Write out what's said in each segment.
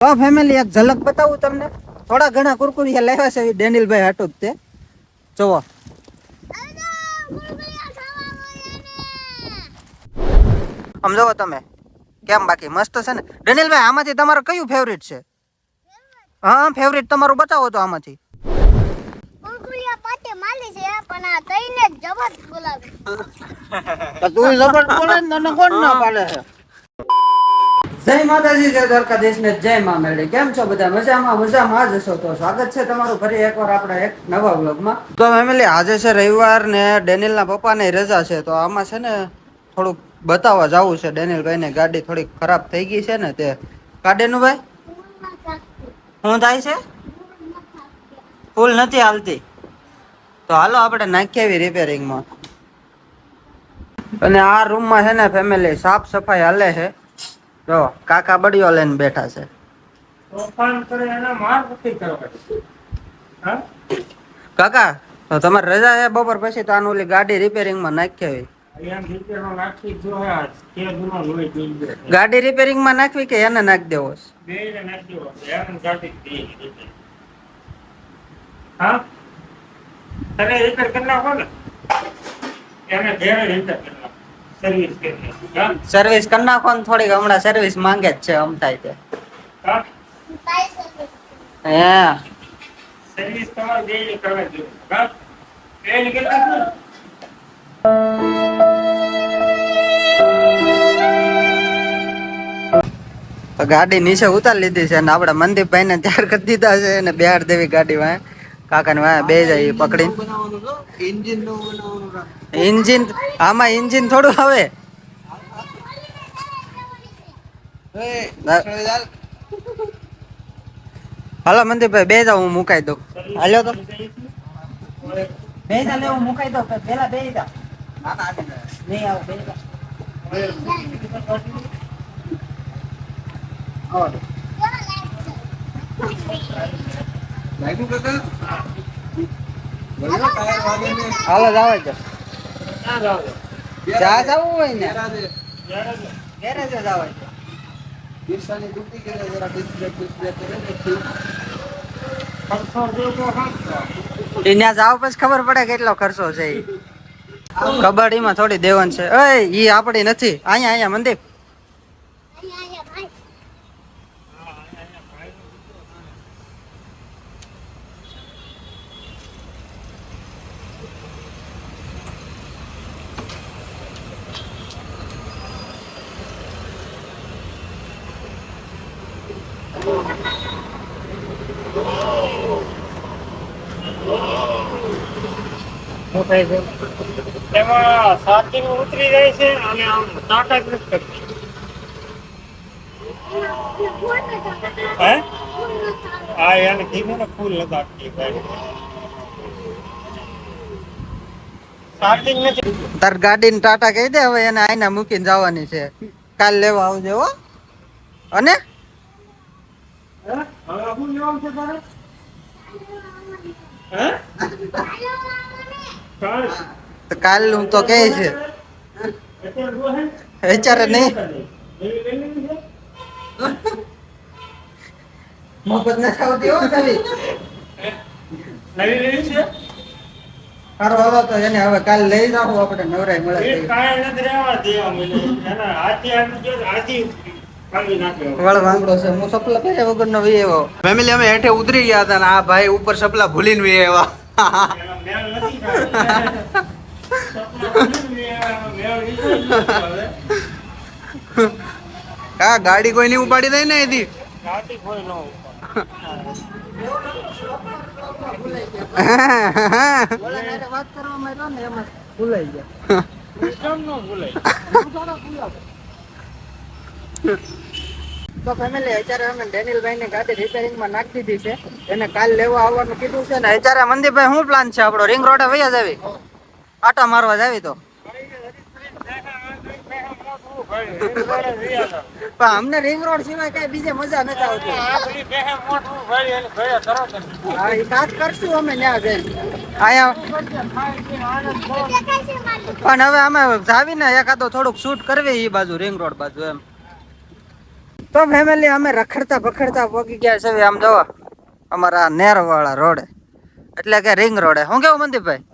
તો ફેમિલી એક ઝલક બતાવું તમને. થોડા ઘણા કુરકુરિયા લાવ્યા છે ડેનિલભાઈ હાટું જ તે જોવો. આમ જોવો તમે કેમ બાકી મસ્ત છે ને ડેનિલભાઈ. આમાંથી તમારું કયું ફેવરિટ છે? હા ફેવરિટ તમારું બતાવો તો આમાંથી. કુરકુરિયા પાતે માલી છે પણ આ તઈને જબર બોલાવે. તું જબર બોલે ને તને કોણ ના પાડે છે? જય માતાજી, જય દ્વારકાધીશ ને જય મા મેરડી. કેમ છો બધા? મજામાં જ હશો. તો સ્વાગત છે તમારું ફરી એકવાર આપણા એક નવા વ્લોગમાં. તો ફેમિલી આજે છે રવિવાર ને ડેનિલના પપ્પાને રજા છે. તો આમાં છે ને થોડુંક બતાવવા જવું છે. ડેનિલભાઈ ને ગાડી થોડીક ખરાબ થઈ ગઈ છે ને તે કાઢેનું ભાઈ શું થાય છે? ફૂલ નથી હાલતી. તો હાલો આપણે નાખી આવી રિપેરિંગમાં. અને આ રૂમમાં છે ને ફેમિલી સાફ સફાઈ હાલે છે. જો કાકા બડીઓ લઈને બેઠા છે. કાકા તો તમારે રજા છે બપોર પછી તો આનું ઓલી ગાડી રિપેરિંગમાં નાખી આવી. ગાડી રિપેરિંગમાં નાખવી કે એને નાખી દેવો? હા તને રિપેર કરી નાખો ને એને ઘેરે રિપેર કરી નાખો. સર્વિસ કરી નાખો. સર્વિસ કરી નાખો ને થોડીક હમણાં સર્વિસ માંગે જ છે આમ થાય છે. હા હે સર્વિસ તમારે ડેલી કરવા જોઈએ. હા ડેલી કરી નાખો. ગાડી નીચે ઉતારી લીધી છે ને આપડે મનદીપભાઈ ને તૈયાર કરી દીધા છે ને બેહાડ દેવી ગાડી વાય કાકા ને વાય બે જાય પકડી. ઇન્જિન આમાં ઇન્જિન થોડું આવે. હાલો મનદીપભાઈ બે જાવ હું મુકાઈ દઉં. હાલો તો બે જા લે હું મુકાઈ દઉં પેલા બે જા. નહીં આવો બે જા. હાલો જાવ છે જ્યાં જવું હોય ને ગેરેજ જ આવે છે. ત્યાં જાવ પછી ખબર પડે કેટલો ખર્ચો છે. કબડ્ડીમાં થોડી દેવાન છે. ઈ આપડી નથી. અહીંયા મંદિર એમાં સાચી ઉતરી જાય છે અને આમ ટાટા જ નથી કરતી. હે હા એને કીધું ને ફૂલ લગાડતી સ્ટાર્ટિંગ નથી. તાર ગાડી ને ટાટા કહી દે હવે એને આઈને મૂકીને જવાની છે. કાલ લેવા આવજો હો. અને હવે શું લેવાનું છે તારે? હે કાલ નું તો કે છે વિચારે નહીં મફત ના ખાવતી હો તારી નવી લેવી છે. સારો હવે તો એને હવે કાલ લઈ જાવ આપણે નવરાઈ મળે. એ કાંઈ નથી રહેવા દેવા મને એના હાથી આવી ગયો હાથી ભાગી નાખ્યો. વળ વાંગડો છે. હું સપલા પહેર્યા વગર નો વી આવ્યો. ફેમિલી અમે હેઠે ઉતરી ગયા હતા ને આ ભાઈ ઉપર સપલા ભૂલીને વી આવ્યા. એનો મેળ નથી ખાતો. હા ગાડી કોઈ નહીં ઉપાડી દે ને એથી. ગાડી કોઈ ન વાત કરવામાં આવ્યો ને એમાં ભૂલાઈ ગયા. તો ફેમિલી અત્યારે અમે ડેનિલભાઈ ને ગાડી રિપેરિંગ માં નાખી દીધી છે. એને કાલ લેવા આવવાનું કીધું છે ને. અત્યારે મનદીપભાઈ શું પ્લાન છે આપણો? રિંગ રોડે વયા જાવી આટા મારવા જાવી તો પણ અમને રિંગ રોડ સિવાય કઈ બીજે મજા નથી આવતી. હા એ કાજ કરશું અમે ત્યાં જઈને અહીંયા. પણ હવે અમે જાવીને એકાદો થોડુંક શૂટ કરવી એ બાજુ રિંગ રોડ બાજુ એમ. તો ફેમિલી અમે રખડતા ભખડતા પહોંચી ગયા છે આમ જોવો અમારા નેરવાળા રોડે એટલે કે રિંગ રોડે. શું કેવું મનદીપભાઈ?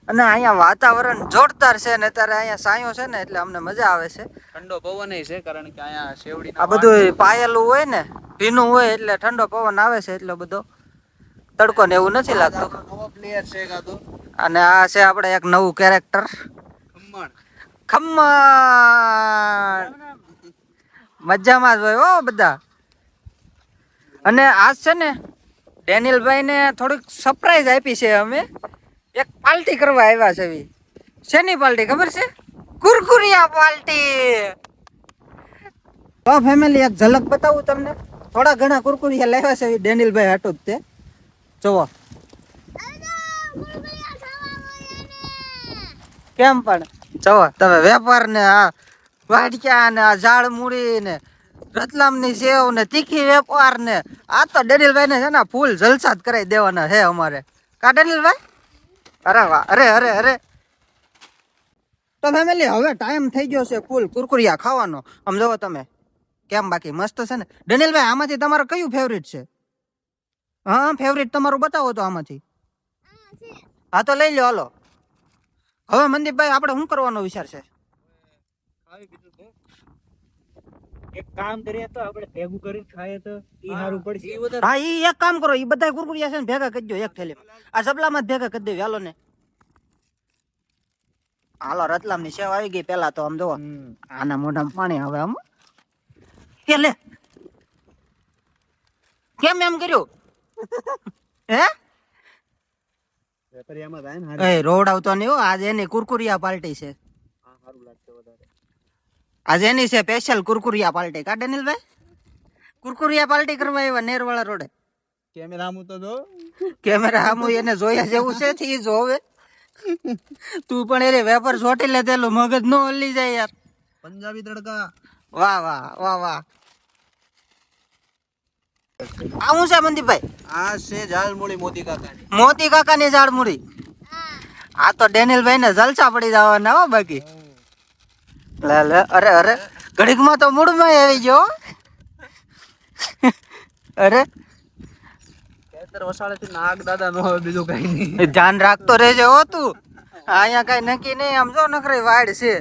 અને અહીંયા વાતાવરણ જોરદાર છે ને અત્યારે અહીંયા સાયો છે ને એટલે અમને મજા આવે છે. ઠંડો પવન છે કારણ કે અહીંયા શેવડી આ બધું પાયેલું હોય ને ભીનું હોય એટલે ઠંડો પવન આવે છે એટલો બધો તડકો ને એવું નથી લાગતું. નવો પ્લેયર છે કાતો અને આ છે આપણે એક નવું કેરેક્ટર ખમણ. ખમ્મણ. મજામાં જ હોય હો બધા. અને આજ છે ને ડેનિયલભાઈ ને થોડીક સરપ્રાઈઝ આપી છે અમે. એક પાર્ટી કરવા આવ્યા છે. શેની પાર્ટી ખબર છે? કુરકુરિયા પાર્ટી. તો ફેમિલી એક ઝલક બતાવું તમને. થોડા ઘણા કુરકુરિયા લાવ્યા છે ડેનિયલભાઈ હાટું જ તે જોવો કેમ પણ જોવો તમે વેપાર ને આ વાડક્યા ને આ ઝાડ મૂડી ને રતલામ ની સેવ ને તીખી વેપાર ને આ તો ડેનિયલભાઈ ને છે ને ફૂલ જલસા જ કરાવી દેવાના છે અમારે. કા ડેનિયલભાઈ? અરે વાહ, અરે અરે અરે. તો ફેમિલી હવે ટાઈમ થઈ ગયો છે ફૂલ કુરકુરિયા ખાવાનો. આમ જોવો તમે કેમ બાકી મસ્ત છે ને. ડેનિયલભાઈ આમાંથી તમારું કયું ફેવરિટ છે? હા ફેવરિટ તમારું બતાવો તો આમાંથી. હા તો લઈ લો હાલો. હવે મનદીપભાઈ આપણે શું કરવાનો વિચાર છે? એક કામ કરીએ તો આપણે ભેગું કરીને ખાઈએ તો ઈ સારું પડશે. હા ઈ એક કામ કરો, ઈ બધા કુરકુરિયા છે ને ભેગા કરી દો એક થેલીમાં. આ સબલામાં જ ભેગા કરી દેવી હાલો ને. હાલો રતલામ ની સેવ આવી ગઈ પેલા તો આમ જોવો આના મોઢામાં પાણી આવે આમ. કે લે કેમ એમ કર્યું? હે એ રોવડાવતો નહીં હો. આજે એની કુરકુરિયા પાર્ટી છે. આજે એની છે સ્પેશિયલ કુરકુરિયા પાર્ટી. કા ડેનિયલભાઈ? કુરકુરિયા પાર્ટી કરવા આવ્યા નેરવાળા રોડે. કેમેરા આમ તો દો. કેમેરા આમ એને જોયા જેવું છે થી જોવે. તું પણ એરે વેપાર છોટી લે તેલું મગજ નો હલી જાય યાર. પંજાબી તડકા. વાહ વાહ વાહ વાહ. આ હું છે મનદીપભાઈ? આ છે ઝાલમૂળી મોતી કાકાની. મોતી કાકાની ઝાડમૂળી. આ તો ડેનિયલભાઈ ને જલસા પડી જવાના હો બાકી. લે લે અરે અરે ઘડીકમાં તો મૂળમાં આવી ગયો. અરે ખેતર વસાળેથી નાગ દાદા નો હવે બીજું કઈ નહીં. ધ્યાન રાખતો રહેજે હો તું. અહીંયા કઈ નક્કી નહીં આમ જો નખરી વાડ છે.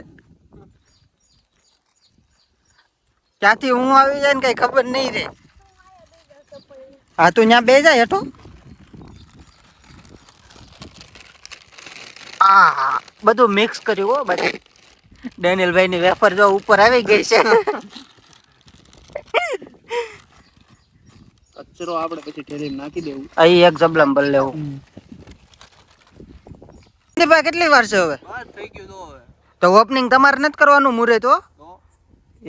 ક્યાંથી હું આવી જાય ને કઈ ખબર નહીં રે. હા તું ત્યાં બે જાય હેઠો. આ બધું મિક્સ કર્યું હો બાકી. ડેનિયલભાઈ ની વેફર જો ઉપર આવી ગઈ છે. કચરો આપણે પછી ઠેલીમાં નાખી દેવું. અહીં એક જબલમ ભર લેવું. ભાઈ કેટલી વાર છે હવે? બસ થઈ ગયું તો હવે. તો ઓપનિંગ તમારે નથી કરવાનું મુરે તો તો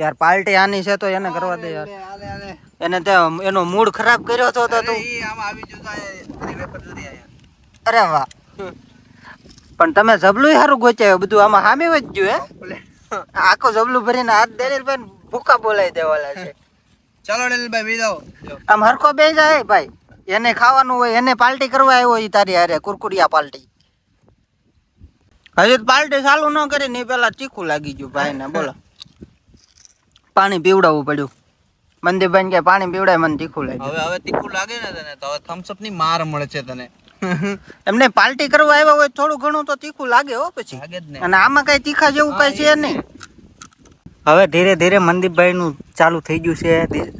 યાર પાર્ટી આની છે તો એને કરવા દે યાર. આલે આલે. એને તે એનો મૂડ ખરાબ કર્યો હતો તો તું. ઈ આમ આવી ગયું તો આ વેપર જરી આયા. અરે વાહ. પણ તમે જબલું સારું ગોચ્યા બધું આમાં હામી જ ગયું હે. આખો જબલું ભરીને હાથ ડેનિયલભાઈ ભૂકા બોલાવી દેવાલા છે. ચાલો ડેનિયલભાઈ બી જાઓ. આમ હરખો બે જાય ભાઈ. એને ખાવાનું હોય એને પાર્ટી કરવા આવ્યો હોય તારી હારે કુરકુરિયા પાર્ટી. હજી પાર્ટી ચાલુ ન કરી ને પેલા તીખું લાગી ગયું ભાઈ ને. બોલો પાણી પીવડાવવું પડ્યું. મનદીપભાઈ કે પાણી પીવડાય મને તીખું લાગ્યું. હવે તીખું લાગે ને તને તો હવે થમ્સ અપ ની માર મળે છે તને. એમને પાર્ટી કરવા આવ્યા હોય થોડું ઘણું તો તીખું લાગે હો પછી. લાગે જ ને. અને આમાં કઈ તીખા જેવું કઈ છે નહીં. હવે ધીરે ધીરે મનદીપભાઈ નું ચાલુ થઈ ગયું છે.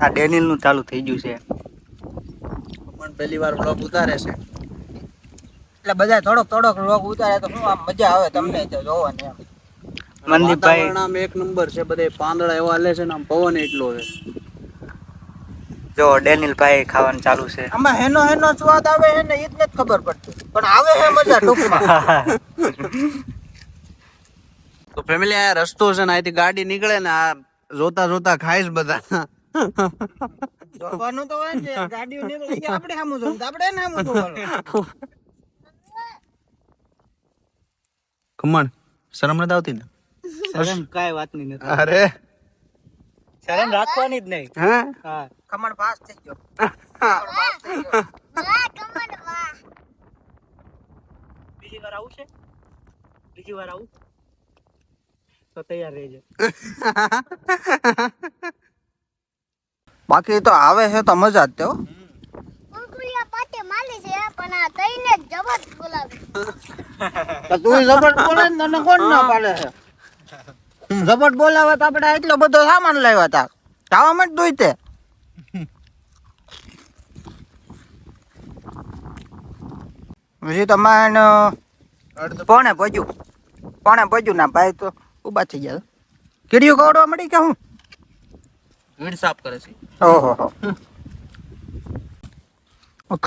આ ડેનિયલ નું ચાલુ થઈ ગયું છે. પણ પહેલી વાર વ્લોગ ઉતારે છે. એટલે બધા થોડોક થોડોક લોક ઉતારે તો શું આમ મજા આવે તમને તો જોવાની એમ. મનદીપભાઈ વાતાવરણ આમ એક નંબર છે. બધે પાંદડા એવા હાલે છે ને આમ પવન એટલો છે. જો ડેનિયલભાઈ ખાવાનું ચાલુ છે. આમાં હેનો હેનો સ્વાદ આવે હે ને ઈ જ નથી ખબર પડતી પણ આવે હે મજા ટૂંકમાં. તો ફેમિલી આ રસ્તો છે ને અહીંથી ગાડી નીકળે ને આ જોતા જોતા ખાઈશ બધા. જોવાનું તો હોય ને ગાડીઓ નીકળે ઈ આપણે સામું જોવું તો આપણે એને સામું જોવાનું. ખમણ શરમ નથી આવતી ને? શરમ કાંઈ વાતની નથી. અરે શરમ રાખવાની જ નહીં. હે હા ખમણ પાસ થઈ ગયો. બીજી વાર આવું છે? બીજી વાર આવું તો તૈયાર રહેજો. બાકી તો આવે છે તો મજા જ તે હો. કુરકુરિયા પાટે માલી છે પણ આ તઈને જબત બોલાવે તો તું ઝબટ બોલે ને તને કોણ ના પાડે છે? ઝબટ બોલાવે તો આપણે એટલો બધો સામાન લાવ્યા હતા ખાવા માટે દોઈ તે પછી તમારે પોણે પહોંચ્યું ના ભાઈ તો ઉભા થઈ ગયા કીડીઓ કવડવા મળી કે હું વીડ સાફ કરે છે. ઓહો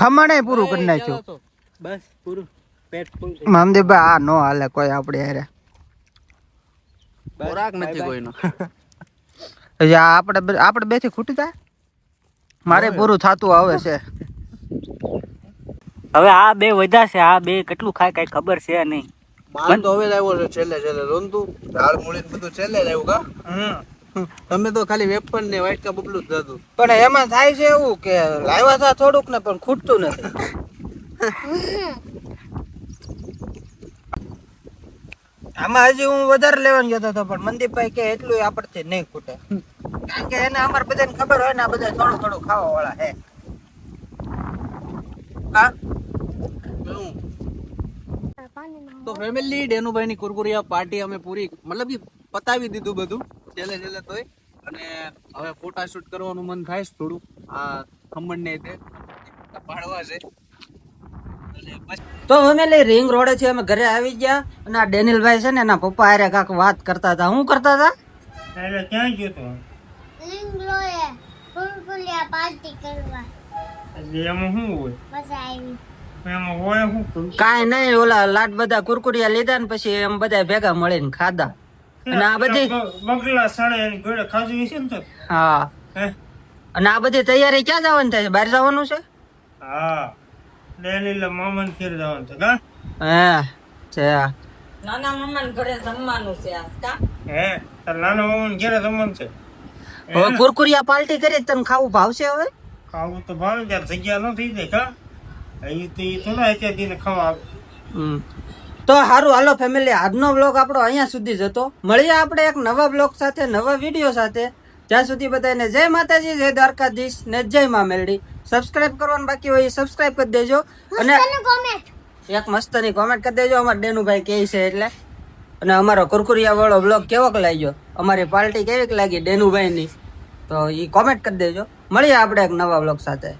ખમણે પૂરું કરી નાખ્યું બસ પૂરું પેટ ફૂલ મામદેવભાઈ આ નો હાલે કોઈ આપણે હારે ખોરાક નથી કોઈનો. હજી આ આપણે બેથી ખૂટી જાય મારે પૂરું થતું આવે છે. હવે આ બે વધ્યા છે આ બે કેટલું ખાય કઈ ખબર છે નહીં માલ તો હવે જ આવ્યો છે છેલ્લે રોંતું ઝાડ મૂળીને બધું છેલ્લે જ આવ્યું કા. તમે તો ખાલી વેપન ને વાઇટ કા બબલું જ હતું. પણ એમાં થાય છે એવું કે લાવ્યા હતા થોડુંક ને પણ ખૂટતું નથી. આમાં હજી હું વધારે લેવાનું જતો હતો પણ મનદીપભાઈ કે એટલું આપણથી નહીં ખૂટે કારણ કે એને અમારે બધાને ખબર હોય ને આ બધા થોડું થોડું ખાવા વાળા હે. હા તો ફેમિલી ડેનુભાઈ ની કુરકુરિયા પાર્ટી અમે પૂરી મતલબ કે પતાવી દીધું બધું છેલ્લે તોય. અને હવે ફોટા શૂટ કરવાનું મન થાય છે થોડું આ ખમણ ને તે પાડવા છે. તો ફેમિલી રિંગ રોડે છે અમે ઘરે આવી ગયા અને આ ડેનિલભાઈ છે ને એના પપ્પા હારે કાંક વાત કરતા હતા. શું કરતા હતા? એટલે ક્યાં ગયો તો લીંગલોએ કુરકુરિયા પાર્ટી કરવા એટલે એમાં શું હોય મજા આવી એમાં હોય શું કાંઈ નહીં ઓલા લાટ બધા કુરકુરિયા લીધા ને પછી એમ બધા ભેગા મળીને ખાધા અને આ બધી બગલા સાડે એની ઘોડે ખાધું છે ને તો હા હે અને આ બધી તૈયારી ક્યાં જવાની થાય છે? બહાર જવાનું છે? હા ડેલી મામન ઘેર જવાનું છે કા હે છે નાના મામાને ઘરે જમવાનું છે આજ કા હે તાર નાના મામન ઘેર જમવાનું છે હવે કુરકુરિયા પાર્ટી કરી તને ખાવું ભાવશે હવે? ખાવું તો ભાવે ત્યારે જગ્યા ન થઈ જાય કા એ તો એ થોડા અત્યારે દિને ખાવા આવે તો સારું હાલો ફેમિલી આજનો બ્લોગ આપણો અહીંયા સુધી જ હતો. મળીએ આપણે એક નવા બ્લોગ સાથે નવા વિડીયો સાથે. ત્યાં સુધી બધાને જય માતાજી, જય દ્વારકાધીશ ને જય માં મેલડી. સબસ્ક્રાઇબ કરવાનું બાકી હોય સબસ્ક્રાઇબ કરી દેજો અને કોમેન્ટ એક મસ્તની કોમેન્ટ કરી દેજો અમારા ડેનુભાઈ કહે છે એટલે. અને અમારો કુરકુરિયા વાળો બ્લોગ કેવોક લાગ્યો, અમારી પાર્ટી કેવીક લાગી ડેનુભાઈની, તો એ કોમેન્ટ કરી દેજો. મળીએ આપણે એક નવા બ્લોગ સાથે.